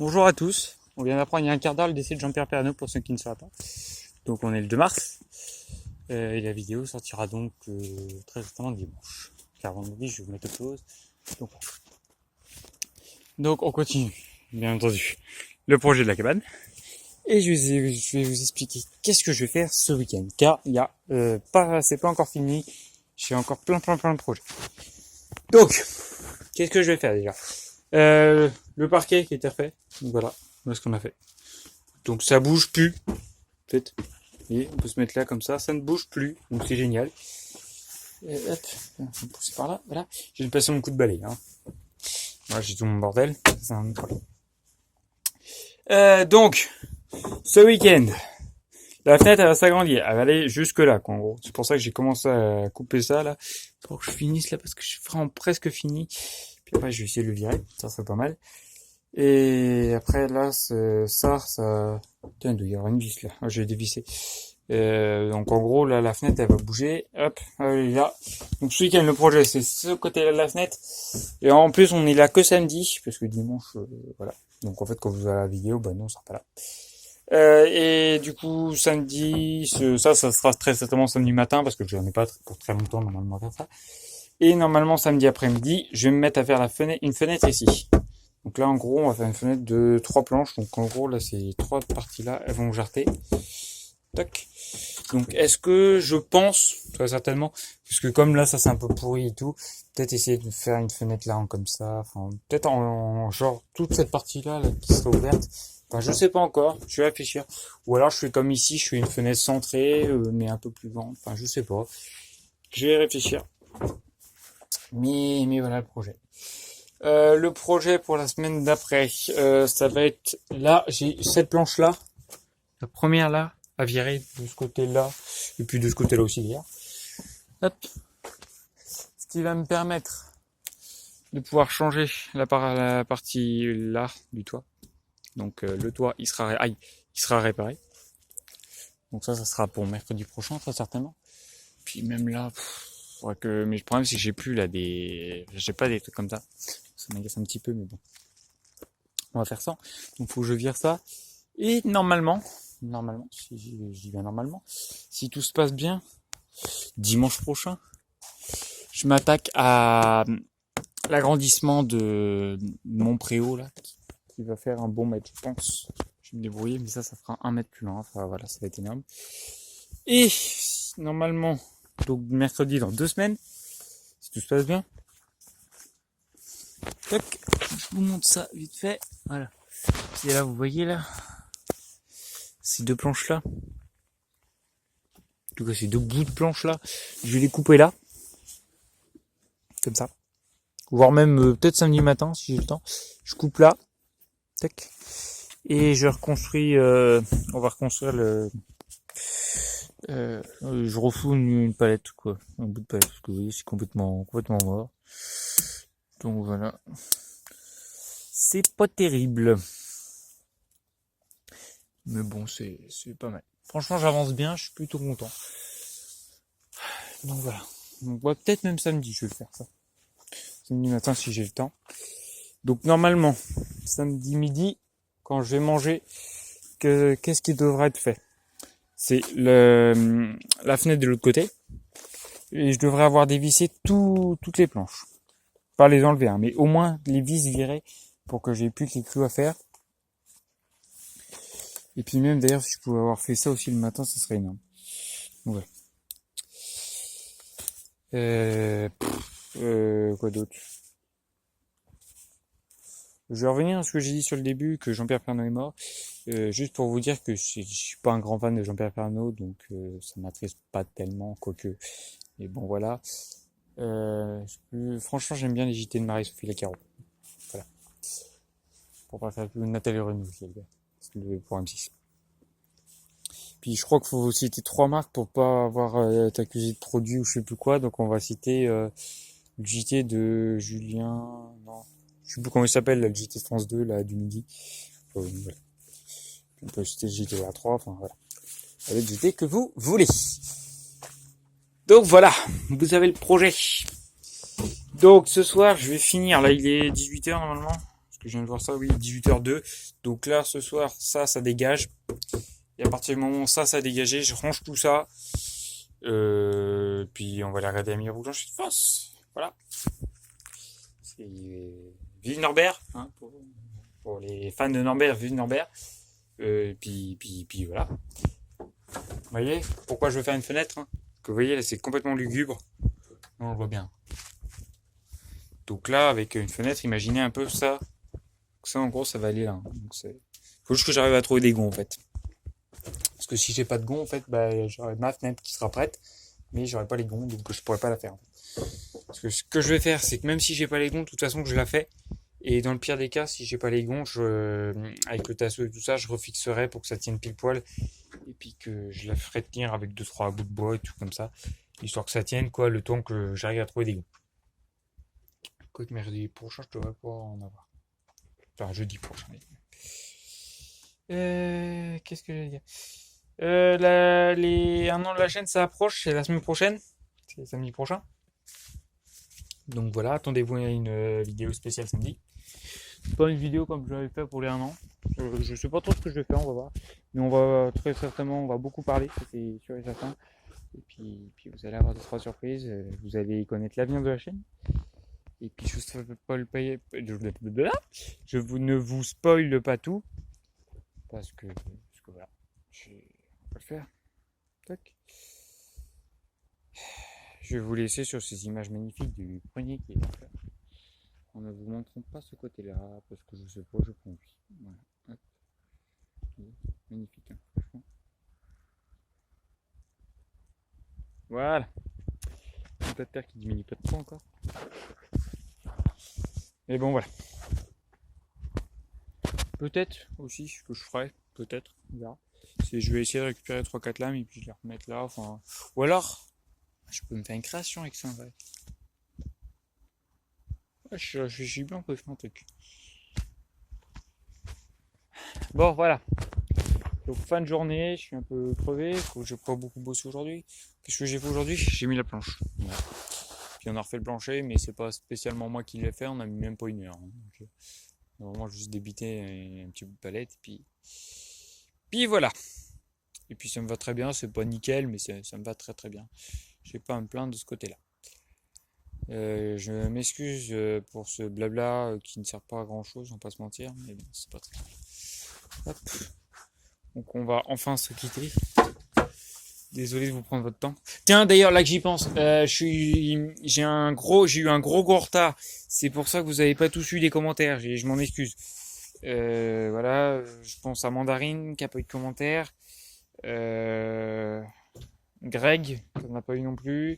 Bonjour à tous. On vient d'apprendre il y a un quart d'heure le décès de Jean-Pierre Pernaut pour ceux qui ne savent pas. Donc on est le 2 mars. Et la vidéo sortira donc très certainement dimanche. Car vendredi je vais vous mettre autre chose. Donc on continue, bien entendu, le projet de la cabane. Et je vais vous expliquer qu'est-ce que je vais faire ce week-end. Car il y a c'est pas encore fini. J'ai encore plein de projets. Donc, qu'est-ce que je vais faire déjà? Le parquet qui était refait. Donc voilà ce qu'on a fait. Donc ça bouge plus. En fait. Et on peut se mettre là comme ça ne bouge plus. Donc c'est génial. Et hop, on va pousser par là. Voilà. J'ai passé mon coup de balai. Voilà, j'ai tout mon bordel. C'est un autre problème. Donc, ce week-end, la fenêtre elle va s'agrandir. Elle va aller jusque là, quoi, en gros. C'est pour ça que j'ai commencé à couper ça là. Pour que je finisse là parce que je suis vraiment presque fini. Puis après je vais essayer de le virer. Ça serait pas mal. Et après là, ça. Tiens, il doit y avoir une vis là. Ah, je vais dévisser. Donc en gros là, la fenêtre elle va bouger. Hop, elle est là. Donc ce week-end le projet c'est ce côté-là de la fenêtre. Et en plus on est là que samedi parce que dimanche, voilà. Donc en fait quand vous verrez la vidéo, bah non, on sera pas là. Et du coup samedi, ça sera très certainement samedi matin parce que je n'en ai pas pour très longtemps normalement à faire ça. Et normalement samedi après-midi, je vais me mettre à faire une fenêtre ici. Donc là en gros on va faire une fenêtre de 3 planches. Donc en gros là ces 3 parties là elles vont jarter. Tac. Donc est-ce que je pense, très certainement, parce que comme là ça c'est un peu pourri et tout, peut-être essayer de faire une fenêtre là comme ça, enfin peut-être en genre toute cette partie là qui sera ouverte. Enfin je sais pas encore, je vais réfléchir. Ou alors je fais comme ici, je fais une fenêtre centrée mais un peu plus grande. Enfin je sais pas. Je vais réfléchir. Mais voilà le projet. Le projet pour la semaine d'après, ça va être là, j'ai cette planche là, la première là, à virer de ce côté-là, et puis de ce côté-là aussi d'ailleurs. Hop. Ce qui va me permettre de pouvoir changer la partie là du toit. Donc le toit il sera réparé. Donc ça sera pour mercredi prochain très certainement. Puis même là, mais le problème c'est que j'ai pas des trucs comme ça. Ça m'agace un petit peu, mais bon. On va faire ça. Donc faut que je vire ça. Et normalement, si j'y vais normalement, si tout se passe bien, dimanche prochain, je m'attaque à l'agrandissement de mon préau là, qui va faire un bon mètre, je pense. Je vais me débrouiller, mais ça fera 1 mètre plus loin. Enfin voilà, ça va être énorme. Et normalement, donc mercredi dans 2 semaines, si tout se passe bien. Tac, je vous montre ça vite fait. Voilà. Puis là, vous voyez là, ces 2 planches là. En tout cas, ces 2 bouts de planches là, je vais les couper là. Comme ça. Voire même peut-être samedi matin si j'ai le temps. Je coupe là. Tac. Et je reconstruis, on va reconstruire je refous une palette quoi. Un bout de palette parce que vous voyez c'est complètement mort. Donc voilà. C'est pas terrible. Mais bon, c'est pas mal. Franchement, j'avance bien, je suis plutôt content. Donc voilà. Donc ouais, peut-être même samedi, je vais le faire ça. Samedi matin si j'ai le temps. Donc normalement, samedi midi, quand je vais manger, qu'est-ce qui devrait être fait? C'est la fenêtre de l'autre côté. Et je devrais avoir dévissé toutes les planches. Pas les enlever, hein, mais au moins les vis virées pour que j'ai plus que les clous à faire. Et puis même d'ailleurs si je pouvais avoir fait ça aussi le matin, ça serait énorme. Ouais. Quoi d'autre? Je vais revenir à ce que j'ai dit sur le début, que Jean-Pierre Pernaut est mort. Juste pour vous dire que je suis pas un grand fan de Jean-Pierre Pernaut, donc ça m'attriste pas tellement, quoique. Mais bon voilà. Franchement j'aime bien les JT de Marie-Sophie Lacaro. Voilà. Pour pas faire plus Nathalie Renaud, pour M6. Puis je crois qu'il faut citer 3 marques pour pas avoir été accusé de produit ou je sais plus quoi. Donc on va citer le JT de Julien. Non, je sais plus comment il s'appelle, le JT de France 2 là du midi. Voilà. On peut citer le JT à 3. Enfin voilà. Avec le JT que vous voulez. Donc voilà, vous avez le projet. Donc ce soir je vais finir. Là il est 18h normalement. que je viens de voir ça, oui, 18h02. Donc là, ce soir, ça dégage. Et à partir du moment où ça a dégagé, je range tout ça. Puis on va aller regarder Amis Rouge de face. Voilà. C'est vive Norbert, hein, pour les fans de Norbert, vive Norbert. Puis voilà. Vous voyez pourquoi je veux faire une fenêtre, hein? Parce que vous voyez là, c'est complètement lugubre. On le voit bien. Donc là, avec une fenêtre, imaginez un peu ça. Ça, en gros, ça va aller là. Donc faut juste que j'arrive à trouver des gonds, en fait. Parce que si j'ai pas de gonds, en fait, bah, j'aurai ma fenêtre qui sera prête, mais j'aurai pas les gonds, donc je pourrai pas la faire. En fait. Parce que ce que je vais faire, c'est que même si j'ai pas les gonds, de toute façon, je la fais. Et dans le pire des cas, si j'ai pas les gonds, avec le tasseau et tout ça, je refixerai pour que ça tienne pile poil. Et puis que je la ferai tenir avec 2-3 bouts de bois et tout comme ça. Histoire que ça tienne, quoi, le temps que j'arrive à trouver des gonds. Quoique mercredi prochain, je devrais pouvoir en avoir. Enfin, jeudi prochain. Qu'est-ce que j'allais dire? Les 1 an de la chaîne, ça approche, c'est la semaine prochaine. C'est samedi prochain. Donc voilà, attendez-vous à une vidéo spéciale samedi. Pas une vidéo comme je l'avais fait pour les 1 an. Je sais pas trop ce que je vais faire, on va voir. Mais on va très certainement, on va beaucoup parler, c'est sûr et certain. Et puis vous allez avoir 2-3 surprises. Vous allez connaître l'avenir de la chaîne. Et puis je ne vous spoile pas tout. Parce que voilà. On va le faire. Tac. Je vais vous laisser sur ces images magnifiques du grenier qui est là. On ne vous montrons pas ce côté-là parce que je sais pas, je prends envie. Voilà. Hop. Magnifique, hein, franchement. Voilà. La terre qui diminue pas de poids encore. Mais bon, voilà. Peut-être aussi ce que je ferai, peut-être, on verra. Je vais essayer de récupérer 3-4 lames et puis je les remettre là. Enfin, ou alors, je peux me faire une création avec ça en vrai. Ouais, je suis bien, on peut faire un truc. Bon, voilà. Donc, fin de journée, je suis un peu crevé. Je n'ai pas beaucoup bossé aujourd'hui. Qu'est-ce que j'ai fait aujourd'hui? J'ai mis la planche. Ouais. Puis on a refait le plancher, mais c'est pas spécialement moi qui l'ai fait. On a mis même pas 1 heure. Hein. Donc, on a vraiment juste débité un petit bout de palette. Puis voilà. Et puis ça me va très bien. C'est pas nickel, mais ça me va très très bien. Je vais pas à me plaindre de ce côté-là. Je m'excuse pour ce blabla qui ne sert pas à grand chose, on va pas se mentir, mais bon, c'est pas très grave. Hop. Donc on va enfin se quitter. Désolé de vous prendre votre temps. Tiens, d'ailleurs, là que j'y pense, j'ai eu un gros retard. C'est pour ça que vous avez pas tous eu des commentaires. Je m'en excuse. Voilà, je pense à Mandarine qui a pas eu de commentaires. Greg, qui n'a pas eu non plus.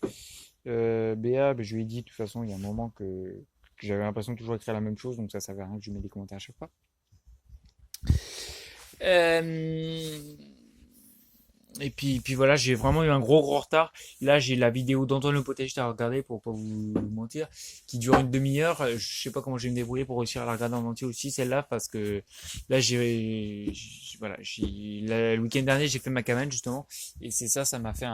Béa, je lui ai dit de toute façon il y a un moment que j'avais l'impression de toujours écrire la même chose, donc ça servait à rien que je mette des commentaires à chaque fois. Et puis voilà, j'ai vraiment eu un gros retard. Là, j'ai la vidéo d'Antoine Le Potager à regarder pour pas vous mentir, qui dure une demi-heure. Je sais pas comment je vais me débrouiller pour réussir à la regarder en entier aussi, celle-là, parce que là, le week-end dernier, j'ai fait ma cabane, justement. Et c'est ça m'a fait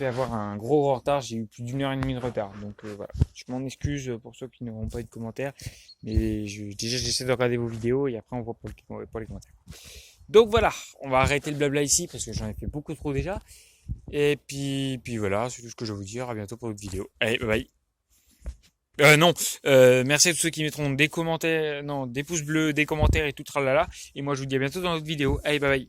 avoir un gros retard. J'ai eu plus d'1 heure et demie de retard. Donc, voilà. Je m'en excuse pour ceux qui n'auront pas eu de commentaires. Mais déjà, j'essaie de regarder vos vidéos et après, on voit pour les commentaires. Donc voilà, on va arrêter le blabla ici parce que j'en ai fait beaucoup trop déjà. Et puis voilà, c'est tout ce que je vais vous dire. À bientôt pour une autre vidéo. Allez, bye bye. Non, merci à tous ceux qui mettront des commentaires, non, des pouces bleus, des commentaires et tout tralala. Et moi je vous dis à bientôt dans notre vidéo. Allez, bye bye.